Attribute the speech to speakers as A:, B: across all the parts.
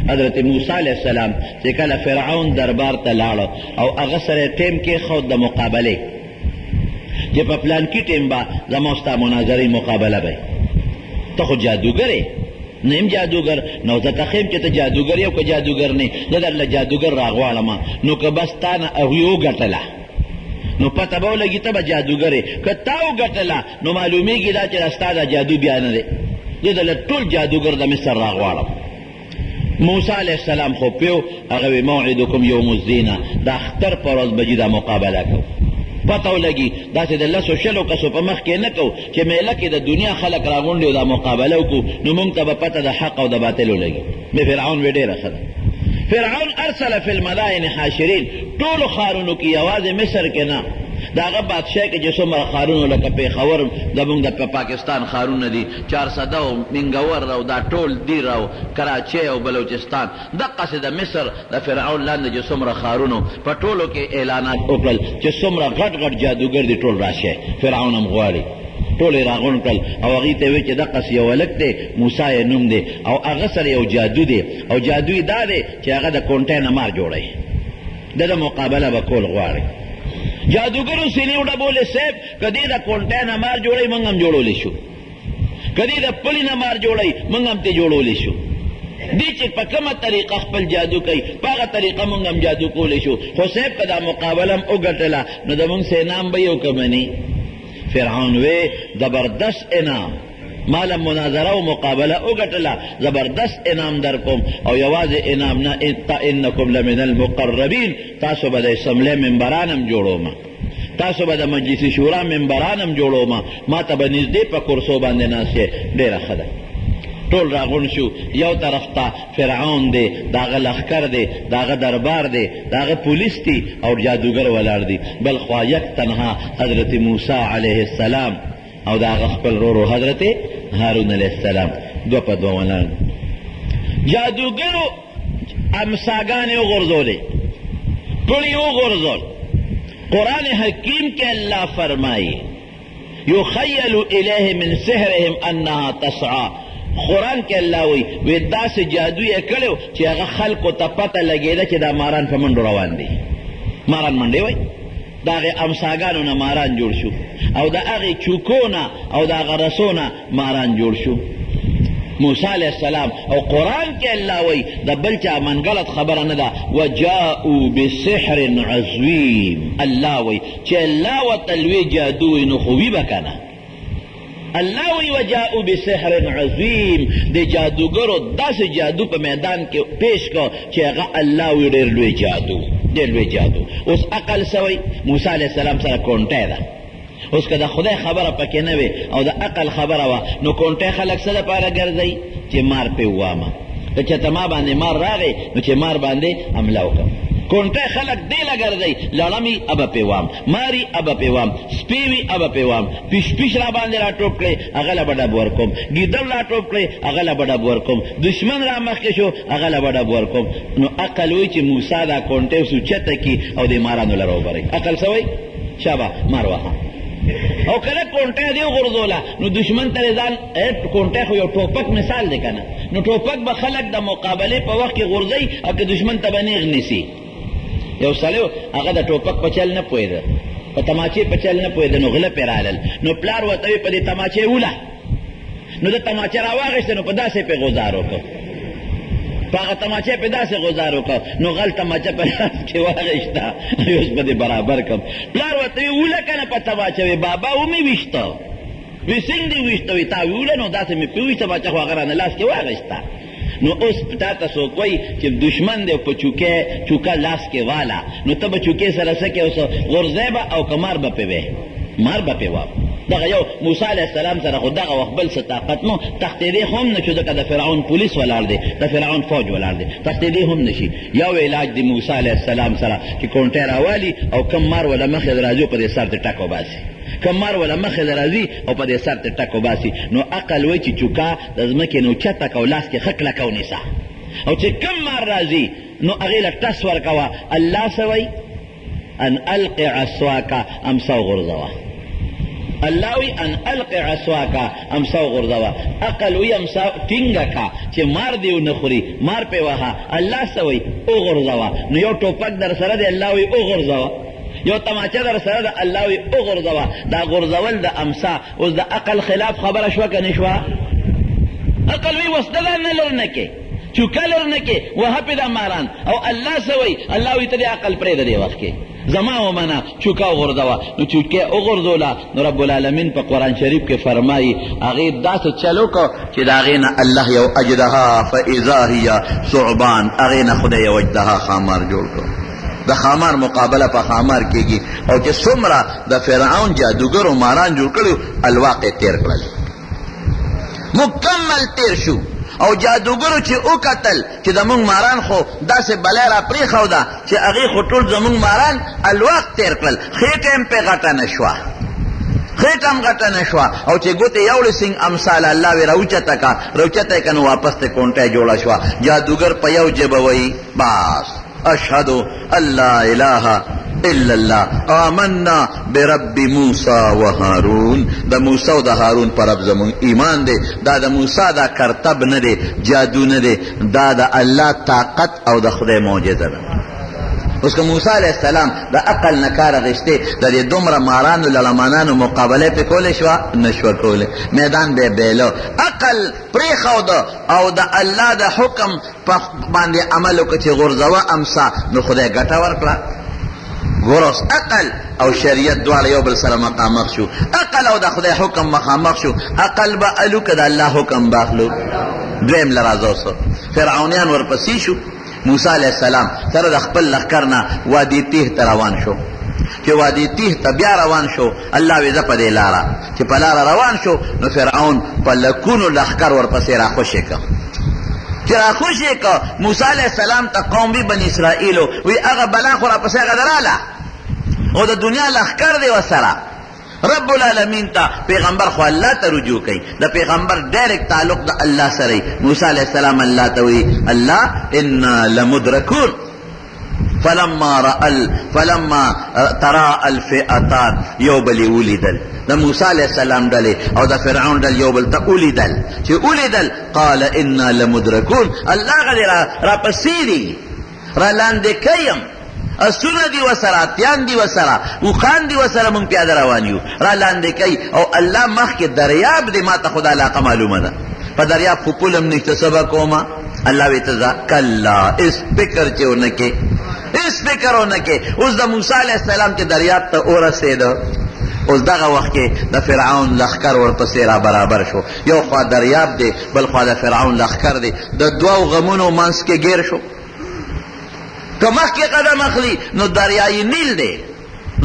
A: حضرت موسی علیہ السلام چې کله فرعون دربار ته لاړو او هغه سره ټیم کې خود د مقابلې چې په پلان کې ټیم به زما ستا مناظرې مقابله به ته خو جادوګر نیم جادوگر نو زه تخیم چې ته جادوگر یو که جادوگر نه زه درله جادوگر راغواړم نو که بس تا نه هغوی وګټله نو پته به ولګي ته به جادوګر یې که تا وګټله نو معلومیږي دا چې ستا دا جادو بیا نه دی زه درله ټول جادوګر د مصر راغواړم موسی علیہ السلام خو پیو هغه وی موعدکم یوم الزینه د اختر په ورځ به دا مقابله کوو پته ولګي داسې د لسو شلو کسو په مخ کې نه کوو چې میله کې د دنیا خلک راغونډي او دا مقابله وکړو نو موږ ته به پته د حق او د باطل ولګي مې فرعون وی ډېره ښه ده فرعون ارسل فی المدائن حاشرین ټولو ښارونو کې یوازې مصر کې نه د هغه بادشاه کې چې څومره ښارونو لکه پېښور زموږ د پاکستان ښارونه دي چارسده او منګور او دا ټول دیر او کراچۍ او بلوچستان دقسې د مصر د فرعون لاندې چې څومره ښارونو په ټولو کې اعلانات وکړل چې څومره غټ غټ جادوګر دي ټول راشئ فرعون هم غواړي ټول یې راغونډ کړل او هغې ته یې ویل چې دقسې یو هلک دی موسی یې نوم دی او هغه سره یو جادو دی او جادو یې دا دی چې هغه د کونټۍ نه مار جوړوي د مقابله به کول غواړي جادوګرو سینې وډبولې صاحب که دې د کونټۍ نه مار جوړوي موږ هم جوړولی شو که دې د پلي نه مار جوړوي موږ هم ترې جوړولی شو دې چې په کومه طریقه خپل جادو کوي په هغه طریقه موږ هم جادو کولی شو خو صاحب که دا مقابله هم وګټله نو د موږ سه انعام به یو که مني فرعون وی زبردست انعام مالا مناظره و مقابله وګټله زبردست انعام در کوم او یوازې انعام نه انکم لمن المقربین تاسو به د اسمبلۍ ممبران هم جوړوم تاسو به د مجلس شورا ممبران هم جوړوم ما ته به نږدې په کرسو باندې ناست یې ډېره ښه ده ټول راغون شو یو طرف ته فرعون دی د هغه لښکر دی د هغه دربار دی د هغه پولیس دی او جادوګر ولاړ دی بل خوا یک تنها حضرت موسی علیه السلام او دا هغه خپل ورور حضرت هارون علیه السلام دو په دوه ولاړ جادوګرو امساګانې وغورځولې ټول یې وغورځول قرآن حکیم کې الله فرمایي یخیل الیه من سحرهم انها تسعی قرآن کې الله وی داسې جادو یې کړی چې هغه خلکو ته پته لګېده چې دا ماران په منډو روان دي ماران منډې وایي د هغې امساګانو نه ماران جوړ شو او د هغې چوکو نه او د هغه رسو نه ماران جوړ شو موسی علیہ السلام او قرآن کې الله وی د بل چا منګلت خبره نه ده وجاءوا بسحر عظیم الله وی چې الله ورته لوی جادو وي نو خو وي به که نه الله وی وجاءوا بسحر عظیم د جادوګرو داسې جادو په میدان کې پیش کو چې هغه الله وی ډېر لوی جادو ډېر لوی جادو اوس عقل سوی موسی علیہ السلام سره کونټۍ ده اوس که د خدای خبره پکې نه وي او د عقل خبره وه نو کونټۍ خلک څه دپاره ګرځوي چې مار پې ووامه که چېرته ما باندې مار راغی نو چې مار باندې حمله وکړم کونټۍ خلک دې له ګرځوي لړمي ابه پې وام ماري ابه پې وام سپی وي ابه پې وام پیش را باندې را ټوپ کړئ هغه له به ډب ورکوم ګیدړ را ټوپ کړئ هغه له به ډب ورکوم دشمن را مخکې شو هغه له به ډب ورکوم نو عقل وایي چې موسی دا کونټۍ سوچته کړي او دې مارانو له راوبرئ عقل څه وایي شابه مار وهه او کله کونټۍ دې وغورځوله نو دشمن ته ځان کونټۍ خو یو ټوپک مثال دی که نه نو ټوپک به خلک د مقابلې په وخت کې غورځوي او که دشمن ته به نیغ نیسي یو سړی هغه د ټوپک په چل نه پوهېده په تماچې په چل نه پوهېده نو غله پرې رالل نو پلار ورته وي په دې تماچې وله نو د تماچې راواغېسته نو په داسې پې غوزار وکړ په هغه تماچې پې داسې غوزار وکړ نو غل تماچه په لاس کې واغېسته اوس به دې برابر کړم پلار ورته وي وله که نه په تماچه وي بابا ومې ویشته وی څنګه دې ویشته وي تا ویوله نو داسې مې پې ویشته تماچه خو هغه رانه لاس کې واغېسته نو اوس تا ته څوک وایي چې دشمن دی په چوکه لاس کې والا نو ته به چوکې سره څه کې اوس غورځی به او که مار به پې وی مار به پې وام دغه یو موسی علیه السلام سره خو دغه وخت بل څه طاقت نو تښتېدی خو هم نه شو ځکه د فرعون پولیس ولاړ دی د فرعون فوج ولاړ دی تښتېدی هم نه شي یو علاج د موسی علیه السلام سره چې کونټۍ راوالي او کم مار وله مخې راځي په دې سر ته ټک وباسي کم مار وله مخې راځي او په دې سر ته ټک وباسي نو عقل وایي چې چوکه د ځمکې نه اوچته که او لاس کې ښه کلکه ونیسه او چې کم مار راځي نو هغې له ټس ورکوه الله څه وایي ان القِ عصواکه امسه وغورځوه اللہ وی ان القی عصواکا امساو غرزوا اقل وی امساو ٹنگا کا چه مار دیو نخوری مار پی وحا اللہ سوی او غرزوا نو یو ٹوپک در سره دی اللہ وی او غرزوا یو تماچه در سره دا اللہ وی او غرزوا دا غرزول دا امسا اوز دا اقل خلاف خبر شوا که نشوا اقل وی وسدلا نلرنکے چوکا لرنکے وہا پی دا ماران او اللہ سوی اللہ وی تا دی اقل پرید دی وقت کے زما و منا چوکا غردوا نو چوکے اغردولا نو رب العالمین پا قرآن شریف کے فرمائی اغیر دا سے چلو کو چی دا اغینا اللہ یو اجدہا فاذا ہی ثعبان اغینا خدا یو اجدہا خامار جوڑ کو دا خامار مقابلہ پا خامار کی گی او چی سمرا دا فرعون جادوگر و ماران جوڑ کرو الواقع تیر کرلی مکمل تیر شو او جادوگرو چی او قتل چی دا مونگ ماران خو دا سے بلای را پری خو دا چی اغی خو طول زمونگ ماران الوقت تیر کل خیٹیم پی غٹا نشوا خیٹم غٹا نشوا او چی گوتی یولی سنگ امثال اللہ وی روچتا کا روچتا کنو واپس تے کونٹے جوڑا شوا جادوگر پا یو جبوئی باس اشہدو اللہ الہ الا اللہ آمنا برب موسیٰ و ہارون دا موسیٰ و دا ہارون پر رب زمون ایمان دے دا موسیٰ دا کرتب ندے جادو ندے دا اللہ طاقت او دا خدا موجزہ دا اس کا موسیٰ علیہ السلام دا عقل نکار غشتے دا دی دمرا مارانو للمانانو مقابلے پہ کولے شوا نشوا کولے میدان بے بیلو عقل پریخو دا او دا اللہ دا حکم پا باندے عملو کچھ غرزوا امسا نو خدا گٹا ورکلا گورس عقل او شریعت دوار یو بل سره مقامخ شو عقل او دا خدای حکم مقامخ شو عقل با الو که دا اللہ حکم باخلو دویم لرازو سو فرعونیان ورپسی شو موسیٰ علیہ السلام سره دا خپل لخکرنا وادی تیه تا روان شو چه وادی تیه تا بیا روان شو اللہ ویزا پا دی لارا چه پا لارا روان شو نو فرعون پا لکونو لخکر ورپسی را خوشی که چرا خوشی که موسیٰ علیہ السلام تا قوم بی بن اسرائیلو وی اغا بلا خورا پسی اغا درالا او دا دنیا لخکر دے وسرا رب العالمین تا پیغمبر خو اللہ تا رجوع کئی دا پیغمبر ڈائریکٹ تعلق دا اللہ سرائی موسیٰ علیہ السلام اللہ تاوی اللہ انا لمدرکون فلما ترا الفئتان یو بلی اولی دل دا موسیٰ علیہ السلام ڈلے او دا فرعون ڈل یو بل تا اولی دل چی اولی دل قال انا لمدرکون اللہ غدی را پسیدی را لاندے کئیم اسونا دی وسرا تیان دی وسرا وخان دی وسرا من پیاده روانیو را لاندے کئی او اللہ مخ کے دریاب دی ما تا خدا علاقہ معلوم دا پا دریاب خپولم نکتسبا کوما اللہ ویتزا کلا اس فکر چیو نکے اس فکر ہو نکے اس دا موسیٰ علیہ السلام کے دریاب تا اور سیدو اس دا وقت کے دا فرعون لخکر ورپسی را برابر شو یو خواہ دریاب دے بل خواہ دا فرعون لخکر دے دا دواو غمونو منس کے گیر شو کمخ کے قدم اخلی نو دریائی نیل دے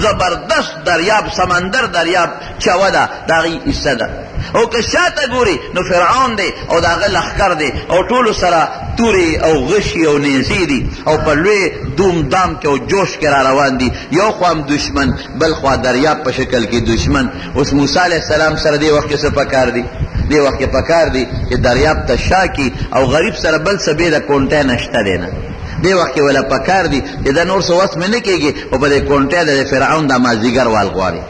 A: زبردست دریاب سمندر دریاب چودا داغی حصہ دا او که شاته گوری نو فرعون دے او داغی لخکر دے او طولو سرا توری او غشی او نیزی دی او پلوی دوم دام کے او جوش کے را روان دی یو خوام دشمن بل خواہ دریاب پا شکل کی دشمن اس موسیٰ علیہ السلام سر دی وقت سے پکار دی دی وقت پکار دی کہ دریاب تا شاکی او غریب سر بل سبی دا کونٹے نشتا دینا دی وقت والا پکار دی کہ دا نور سو وقت میں نکے گی او پا دے کونٹے دا فرعون دا مازیگر والغواری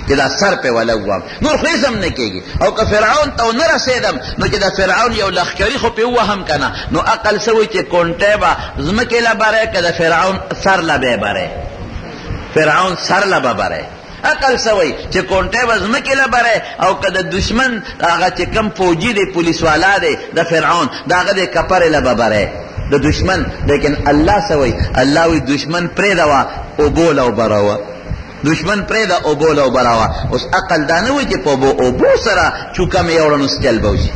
A: کہ دا سر پہ والا ہوام نور خیزم نکے گی او کہ فرعون تو نرسیدم نو کہ دا فرعون یو لخکری خو پہ وهم کنا نو اقل سوی چے کونٹے با زمکی لبارے کہ دا فرعون سر لبے بارے فرعون سر لبا بارے اقل سوی چے کونٹے با زمکی لبارے او کہ دا دشمن آغا چے کم فوجی دے پولیس والا دے دا فرعون دا آغا دے کپر لبا بارے دا دشمن لیکن اللہ سوی اللہ وی دشمن پریدوا او بولا او براوا دشمن پریدا او بولا او براوا اس عقل دانوی چی پا بو او بو سرا چوکا میں یورن سکل بوشی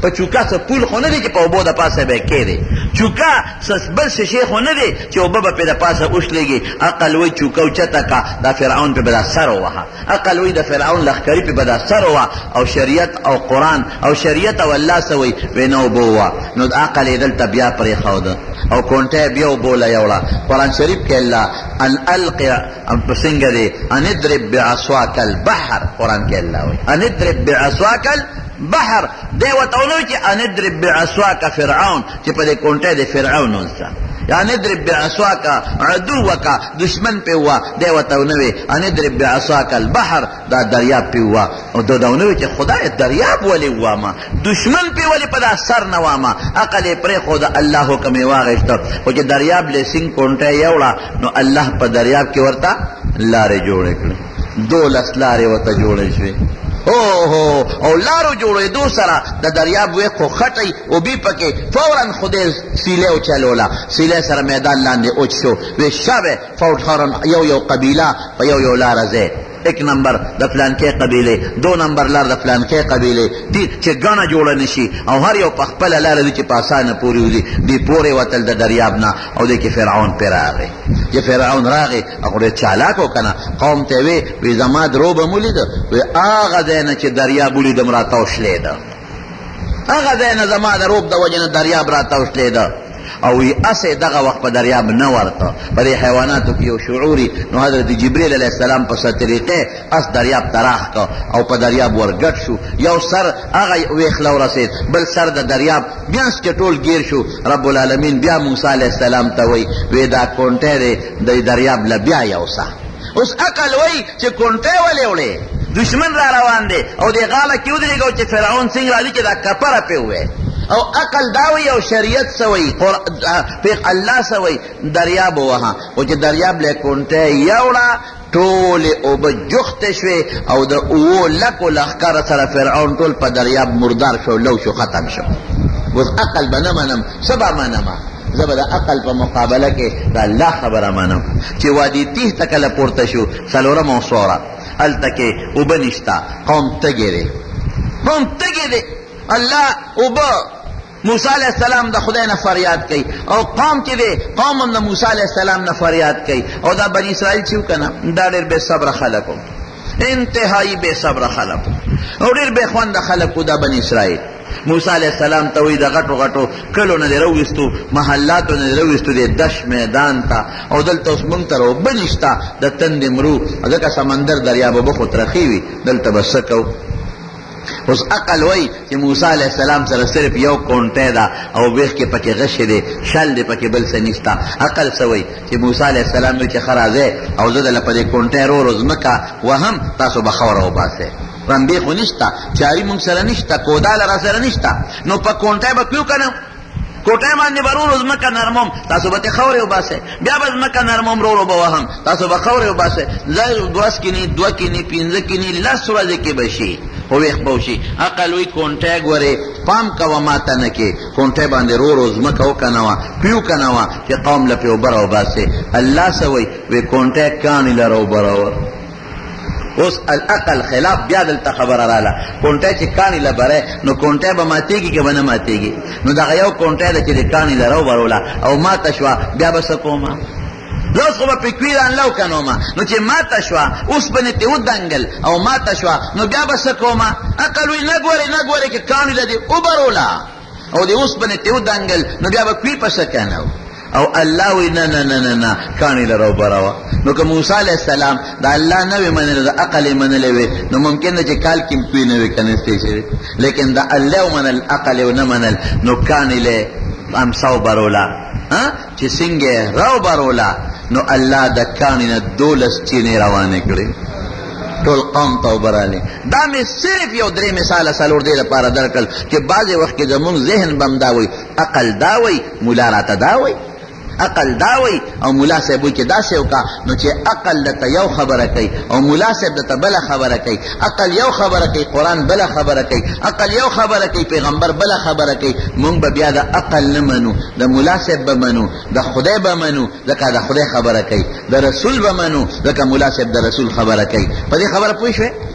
A: پا چوکا سا پول خو ندی چی پا او بو دا پاسا بے کے دے چوکا سا بل سے شیخ خو ندی چی او بابا پی دا پاسا اش لگی عقل وی چوکا چتا کا دا فرعون پی بدا سر ہوا عقل وی دا فرعون لخکری پی بدا سر ہوا او شریعت او قرآن او شریعت او اللہ سوی وینو بوا نو دا عقل ایدل تبیا پری خود او کونٹے بیو بولا یولا قرآن شریف کے اللہ ان القی پسنگ دے ان ادرب بعصواک البحر قرآن کے اللہ وی ان ادرب بعصواک البحر دے وطولو چی ان ادرب بعصواک فرعون چی پا دے کونٹے دے فرعون انسا یا ندرب بعصاکا عدوکا دشمن پہ ہوا دے وتونوے اندرب بعصاکا البحر دا دریاب پہ ہوا او دو دونوے کہ خدا دریاب ولی ہوا ما دشمن پہ ولی پدا سر نواما عقل پر خدا اللہ حکم واغشتا او کہ دریاب لے سنگ کونٹے یوڑا نو اللہ پا دریاب کی ورطا لارے جوڑے کرے 12 لارے وطا جوڑے شوے او لارو جوڑے دو سرا دا دریاب وے خو خطی او بی پکے فوراً خودے سیلے او چلولا سیلے سر میدان لاندے اوچ شو وے شب فوراً یو قبیلہ پا یو لارزے 1 نمبر دا فلان کے قبیلے 2 نمبر لار دا فلان کے قبیلے چے گانا جوڑا نشی او ہر یو پخپل لار دی چے پاسانا پوری ہوئی دی پورے وطل دا دریابنا او دے کے فرعون پر آگے یہ فرعون راگے اکڑے چالاکو کنا قوم تیوے وی زماد رو بمولی دا وی آغا دینا چے دریابولی دا مراتاوش لے دا آغا دینا زماد روب دا وجنا دریاب راتاوش لے دا او اسے دغه وقت په دریاب نه ورته په دې حیواناتو کې یو شعوري نو حضرت جبرئیل علیہ السلام په طریقې اس دریاب تراخ کا او په دریاب ورګټ شو یو سر هغه ویخلو رسید بل سر د دریاب بیا سټول گیر شو رب العالمین بیا موسی علیہ السلام ته وی دا کونټه د دریاب ل بیا یوسا اوس عقل وی چې کونټه ولې وړي دشمن را روان دی او دې غاله کې ودرېږي چې فرعون څنګه راځي چې دا کفاره په وې او عقل داوی او شریعت سوئی پیغ اللہ سوئی دریاب وہاں او چه دریاب لے کونٹے یوڑا ٹول او بجخت شوے او دا او لکو لخکار سر فرعون ٹول پا دریاب مردار شو لو شو ختم شو بس عقل بنمانم سبا منما زبا دا عقل پا مقابلہ کے دا اللہ خبر منم چه وادی تیہ تکل پورتا شو سلورم و صورا ال تکے او بنشتا قوم تگے دے اللہ اوبا موسیٰ علیہ السلام دا خدای نا فریاد کئی او قوم کی دے قوم دا موسیٰ علیہ السلام نا فریاد کئی او دا بنی اسرائیل چیو کنا دا دیر بے صبر خلقو انتہائی بے صبر خلقو او دیر بے خوان دا خلقو دا بنی اسرائیل موسیٰ علیہ السلام تاوی دا غٹو غٹو کلو نا دے رویستو محلاتو نا دے رویستو دے دش میدان تا او دلتا اس منتر او بنشتا دا تند مرو ادھکا سمندر دریاب بخوت رخیوی دلتا بسکو اس عقل وی کہ موسیٰ علیہ السلام سر صرف یو کونٹے دا او بیخ کے پکے غش دے شل دے پکے بل سے نشتا عقل سوئی کہ موسیٰ علیہ السلام وی چے خرازے او زد لپا دے کونٹے رو روز مکا وہم تاسو بخور او باسے رنبیخو نشتا چاری منگ سر نشتا کودال را سر نشتا نو پا کونٹے با کیوں کنو کوٹے باندې برو روز مکه نرمم تاسو به خوري وباسه بیا به مکه نرمم رو به وهم تاسو به خوري وباسه زای دوس کینی دو کینی پینځه کینی لاس ورځ کې بشي هوښ بوشي عقل وی کونټه غوري پام کوا ماته نه کې کونټه باندې رو روز مکه وکنوا پیو کنوا چې قوم له پیو برو باسه الله سوي وی کونټه کان لرو برو اس العقل خلاف بیا دلتا خبر رالا کونٹے چی کانی لبرے نو کونٹے با ماتے گی کہ بنا ماتے گی نو دا غیو کونٹے دا چی کانی لرو برولا او ماتا شوا بیا بسکو ما لوس خوبا پکویران لو کنو ما نو چی ماتا شوا اس بنیتی او دنگل او ماتا شوا نو بیا بسکو ما اقلوی نگوری که کانی لدی او برولا او دی اس بنیتی او دنگل نو بیا بکوی پسکنو او اللہ وی نا نا نا نا کانی لرو براوا نو که موسیٰ علیہ السلام دا اللہ نوی منل دا عقل منل وی نو ممکن دا چه کال کم کوئی نوی کنستے شوی لیکن دا اللہ منل عقل و نمنل نو کانی لے امساو برولا چه سنگے رو برولا نو اللہ دا کانی نا دولس چینے روانے کرے ټول قوم تو برالی دا میں صرف یو درې مثال سالور دے دا پارا درکل کہ بعض وقت کے زمون ذہن بم داوی عقل داوی مولا راتا داوی عقل داوی او ملا صاحب وی چې داسې وکا نو چې عقل دته یو خبره کوي او ملا صاحب دته بل خبره کوي عقل یو خبره کوي قرآن بل خبره کوي عقل یو خبره کوي پیغمبر بل خبره کوي مونږ به بیا د عقل نه منو د ملا صاحب به منو د خدای به منو ځکه د خدای خبره کوي د رسول به منو ځکه ملا صاحب د رسول خبره کوي په دې خبره پوه شوې